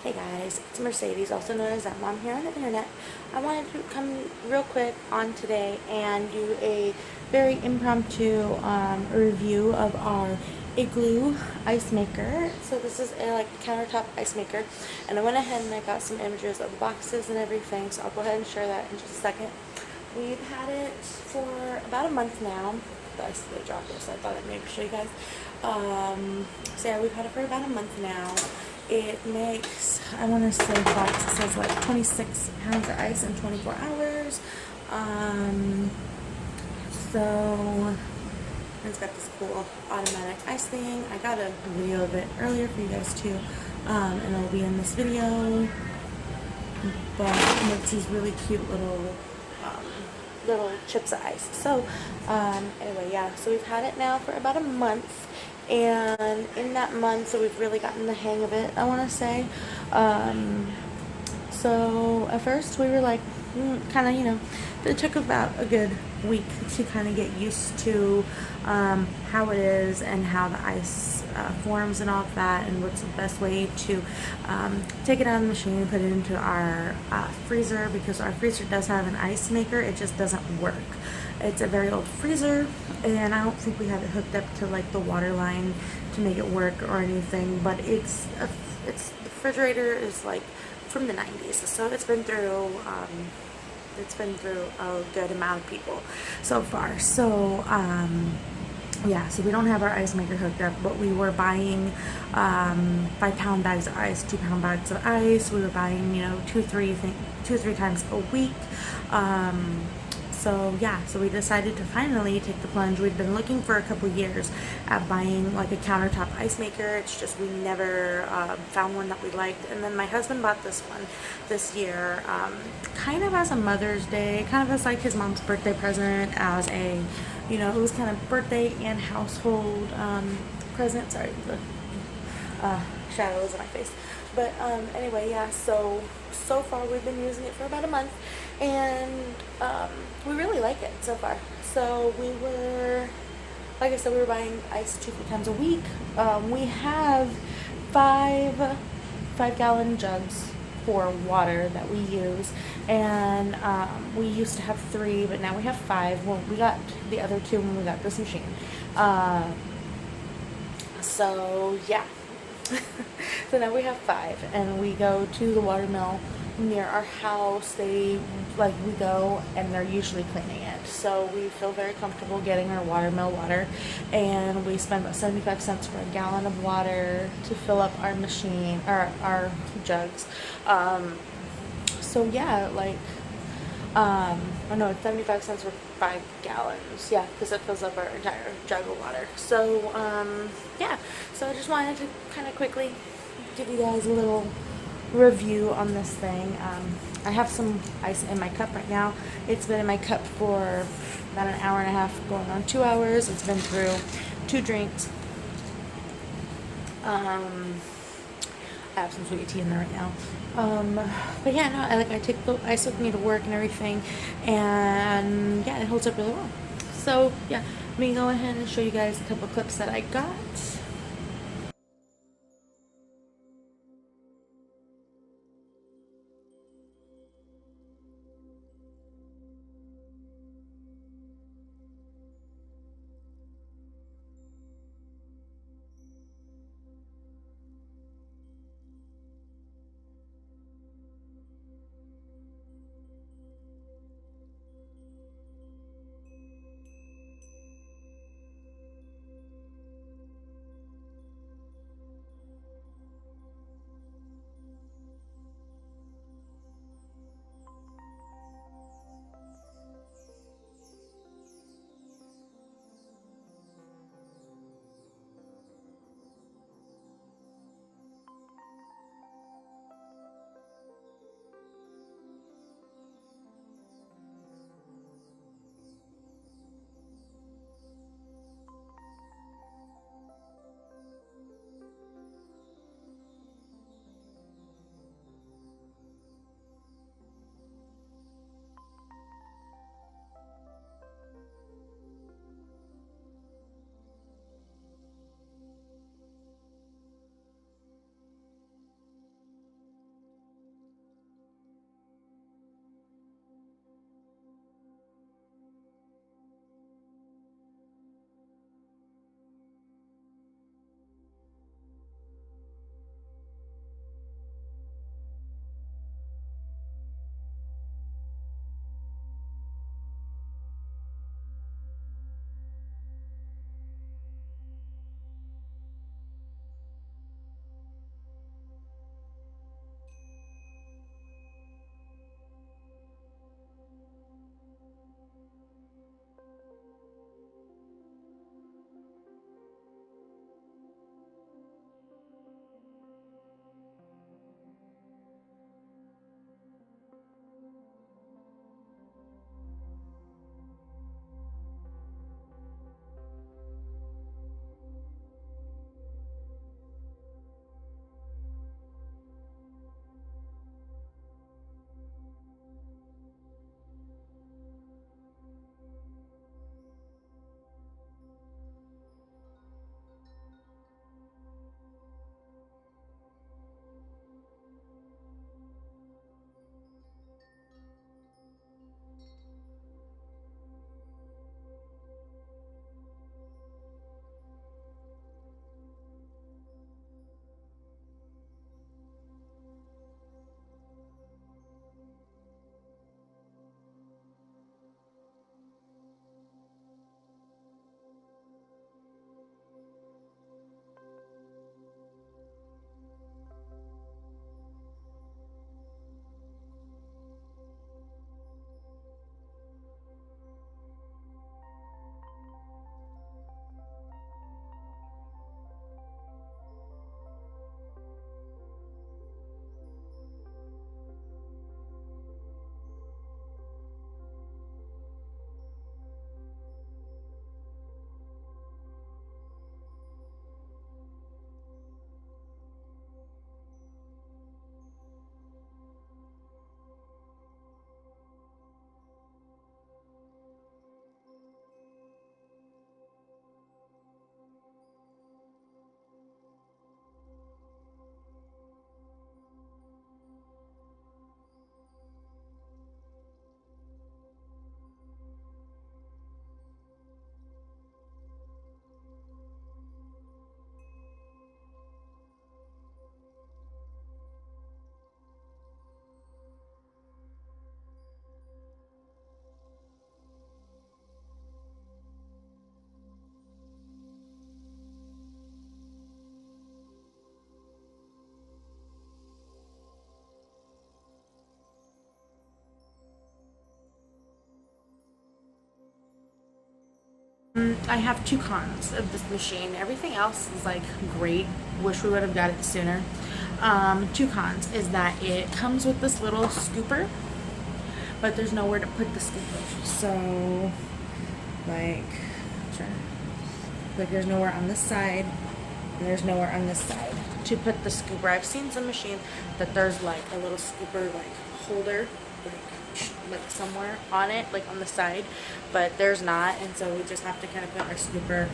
Hey guys, it's Mercedes, also known as that mom here on the internet. I wanted to come real quick on today and do a very impromptu review of our Igloo ice maker. So this is a countertop ice maker, and I went ahead and I got some images of the boxes and everything. So I'll go ahead and share that in just a second. We've had it for about a month now. I still dropped it, so I thought I'd maybe show you guys. So yeah, we've had it for about a month now. It makes, I want to say the box says like 26 pounds of ice in 24 hours. So it's got this cool automatic ice thing. I got a video of it earlier for you guys too, and it'll be in this video. But it makes these really cute little chips of ice. So anyway, yeah, so we've had it now for about a month, and in that month, so we've really gotten the hang of it, I want to say. So at first we were like kind of, it took about a good week to kind of get used to how it is and how the ice forms and all of that, and what's the best way to take it out of the machine and put it into our freezer, because our freezer does have an ice maker. It just doesn't work. It's a very old freezer, and I don't think we have it hooked up to like the water line to make it work or anything, but the refrigerator is like from the 90s, so it's been through a good amount of people so far. So yeah, so we don't have our ice maker hooked up, but we were buying 5-pound bags of ice, 2-pound bags of ice. We were buying, two or three times a week. So yeah, so we decided to finally take the plunge. We'd been looking for a couple years at buying like a countertop ice maker. It's just we never found one that we liked. And then my husband bought this one this year, kind of as a Mother's Day, kind of as like his mom's birthday present, as a, it was kind of birthday and household present. Sorry, the shadows in my face. But anyway, yeah, so far we've been using it for about a month, and we really like it so far. So like I said, we were buying ice 2 times a week. We have 5-gallon jugs for water that we use, and we used to have 3, but now we have 5. Well, we got the other 2 when we got this machine. So yeah. So now we have 5, and we go to the water mill near our house. We go, and they're usually cleaning it, so we feel very comfortable getting our water mill water, and we spend about 75 cents for a gallon of water to fill up our machine, or our jugs. So yeah, oh no, it's 75 cents for 5 gallons. Yeah, because it fills up our entire jug of water. So, yeah. So I just wanted to kind of quickly give you guys a little review on this thing. I have some ice in my cup right now. It's been in my cup for about an hour and a half, going on 2 hours. It's been through 2 drinks. I have some sweet tea in there right now. But yeah, no, I take the ice with me to work and everything, and yeah, it holds up really well. So yeah, let me go ahead and show you guys a couple clips that I got. I have two cons of this machine. Everything else is like great. Wish we would have got it sooner. Two cons is that it comes with this little scooper, but there's nowhere to put the scooper. So, like, there's nowhere on this side, and there's nowhere on this side to put the scooper. I've seen some machines that there's like a little scooper like holder, like somewhere on it, like on the side, but there's not, and so we just have to kind of put our scooper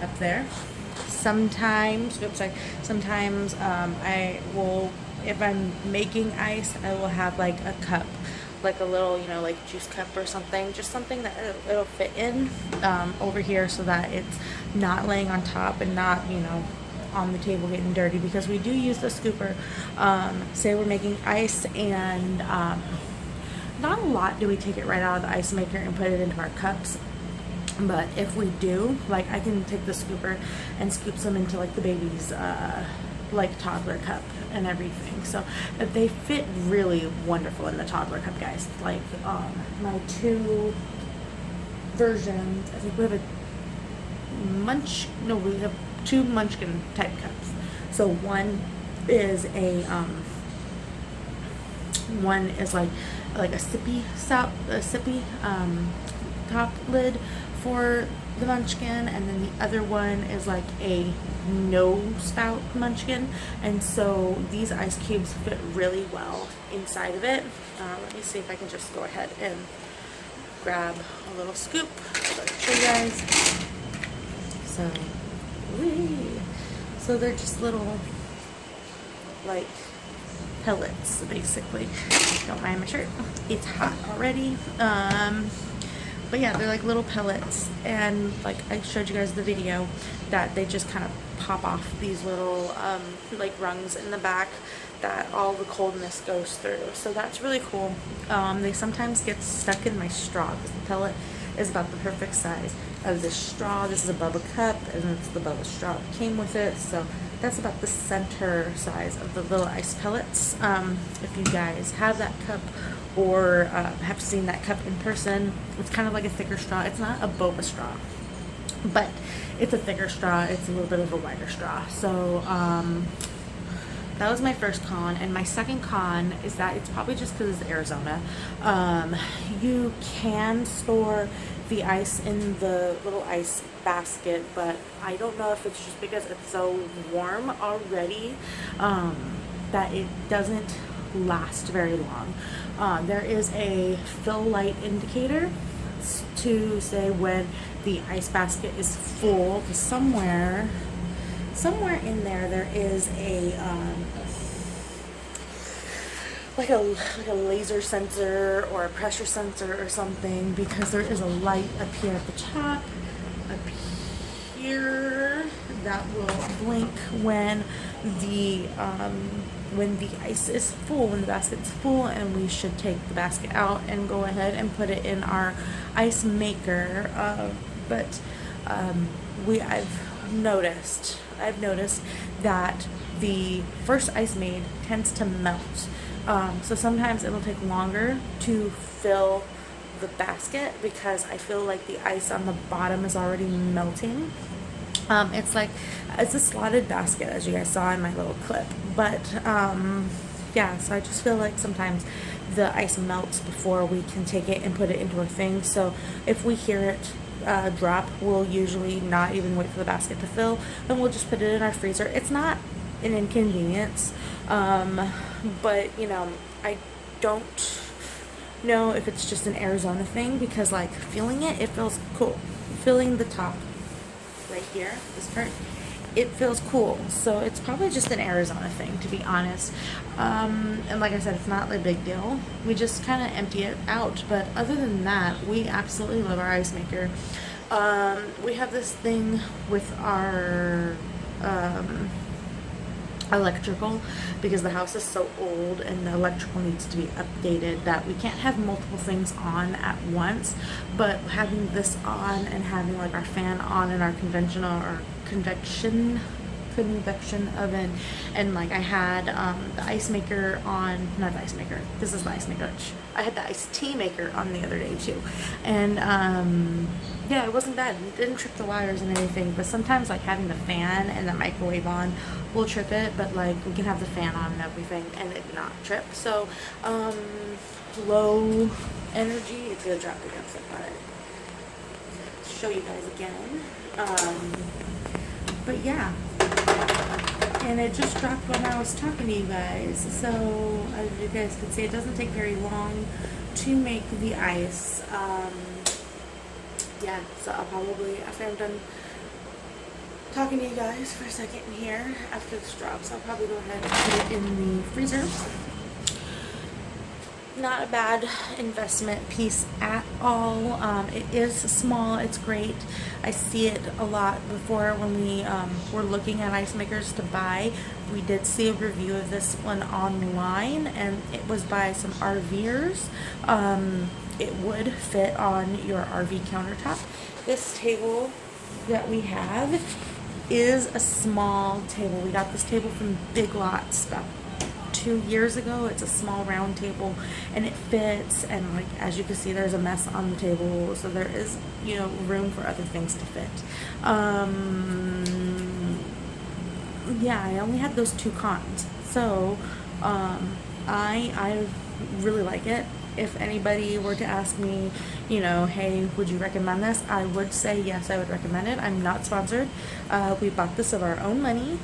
up there. Sometimes, I will, if I'm making ice, I will have like a cup, like a little, like juice cup or something, just something that it'll fit in over here so that it's not laying on top and not, on the table getting dirty, because we do use the scooper. Say we're making ice and not a lot do we take it right out of the ice maker and put it into our cups. But if we do, like, I can take the scooper and scoop some into like the baby's like toddler cup and everything. So they fit really wonderful in the toddler cup, guys. Like my two versions, I think we have we have two Munchkin type cups. So one is like a sippy top lid for the Munchkin, and then the other one is like a no spout Munchkin, and so these ice cubes fit really well inside of it. Let me see if I can just go ahead and grab a little scoop so I can show you guys. So they're just little like pellets, basically. Don't mind my shirt, it's hot already. But yeah, they're like little pellets, and like I showed you guys the video that they just kind of pop off these little like rungs in the back that all the coldness goes through. So that's really cool. They sometimes get stuck in my straw because the pellet is about the perfect size of this straw. This is a Bubba cup, and it's the Bubba straw that came with it. So that's about the center size of the little ice pellets. If you guys have that cup or have seen that cup in person, it's kind of like a thicker straw. It's not a boba straw, but it's a thicker straw. It's a little bit of a wider straw. So that was my first con, and my second con is that it's probably just because it's Arizona. You can store the ice in the little ice basket, but I don't know if it's just because it's so warm already that it doesn't last very long. There is a fill light indicator to say when the ice basket is full. Somewhere in there is a like a laser sensor or a pressure sensor or something, because there is a light up here at the top, up here, that will blink when the ice is full, when the basket's full, and we should take the basket out and go ahead and put it in our ice maker. I've noticed that the first ice made tends to melt. So sometimes it'll take longer to fill the basket because I feel like the ice on the bottom is already melting. It's a slotted basket, as you guys saw in my little clip. But yeah, so I just feel like sometimes the ice melts before we can take it and put it into a thing. So if we hear it drop, we'll usually not even wait for the basket to fill, and we'll just put it in our freezer. It's not an inconvenience, but I don't know if it's just an Arizona thing, because like feeling it feels cool. Feeling the top right here, this part, it feels cool. So it's probably just an Arizona thing, to be honest. And like I said, it's not a big deal. We just kind of empty it out. But other than that, we absolutely love our ice maker. We have this thing with our electrical, because the house is so old and the electrical needs to be updated, that we can't have multiple things on at once. But having this on and having like our fan on and our convection convection oven, and like I had the ice maker on, not the ice maker, this is the ice maker. I had the iced tea maker on the other day too, and yeah, it wasn't bad. It didn't trip the wires and anything, but sometimes like having the fan and the microwave on will trip it, but like we can have the fan on and everything and it not trip. So low energy, it's gonna drop against it, but show you guys again. But yeah, and it just dropped when I was talking to you guys. So as you guys can see, it doesn't take very long to make the ice. Yeah, so I'll probably, after I'm done talking to you guys for a second here, after this drops, I'll probably go ahead and put it in the freezer. Not a bad investment piece at all. It is small, it's great. I see it a lot before when we were looking at ice makers to buy. We did see a review of this one online, and it was by some RVers. It would fit on your RV countertop. This table that we have is a small table. We got this table from Big Lots about 2 years ago. It's a small round table and it fits, and like as you can see, there's a mess on the table, so there is, you know, room for other things to fit. Yeah, I only had those two cons, so I really like it. If anybody were to ask me, you know, hey, would you recommend this? I would say yes, I would recommend it. I'm not sponsored. We bought this of our own money.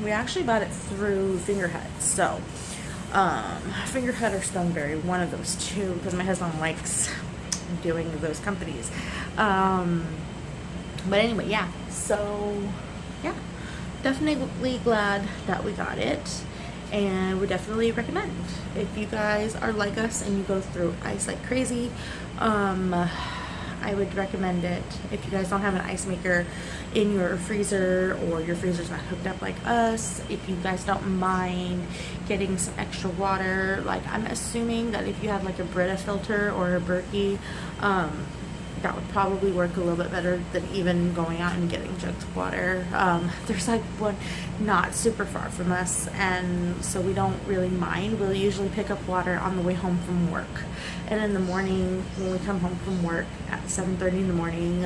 We actually bought it through Fingerhut. So, Fingerhut or Stoneberry, one of those two, because my husband likes doing those companies. But anyway, yeah. So, yeah, definitely glad that we got it. And we definitely recommend. If you guys are like us and you go through ice like crazy, I would recommend it. If you guys don't have an ice maker in your freezer, or your freezer's not hooked up like us, if you guys don't mind getting some extra water, like I'm assuming that if you have like a Brita filter or a Berkey, that would probably work a little bit better than even going out and getting jugs of water. There's like one not super far from us, and so we don't really mind. We'll usually pick up water on the way home from work, and in the morning when we come home from work at 7:30 in the morning,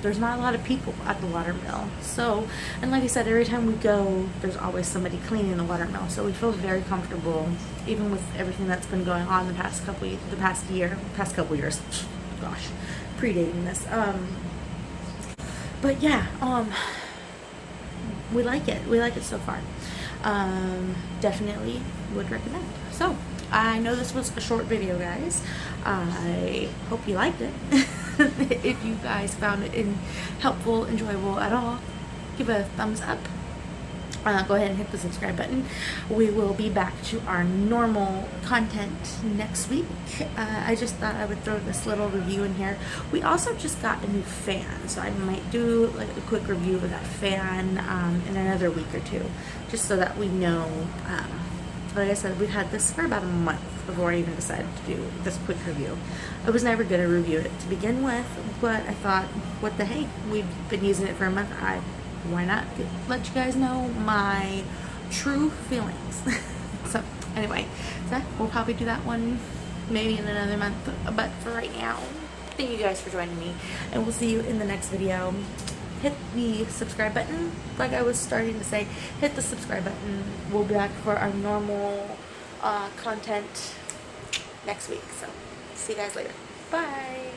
there's not a lot of people at the water mill. So, and like I said, every time we go, there's always somebody cleaning the water mill, so we feel very comfortable, even with everything that's been going on the past couple years. Gosh, predating this. But yeah, we like it. We like it so far. Definitely would recommend. So, I know this was a short video, guys. I hope you liked it. If you guys found it helpful, enjoyable at all, give it a thumbs up. Go ahead and hit the subscribe button. We will be back to our normal content next week. I just thought I would throw this little review in here. We also just got a new fan, so I might do like a quick review of that fan in another week or two, just so that we know. Like I said, we've had this for about a month before I even decided to do this quick review. I was never going to review it to begin with, but I thought, what the hey, we've been using it for a month. Why not let you guys know my true feelings? So anyway, so we'll probably do that one maybe in another month, but for right now, thank you guys for joining me, and we'll see you in the next video. Hit the subscribe button. Like I was starting to say, hit the subscribe button. We'll be back for our normal content next week, so see you guys later. Bye.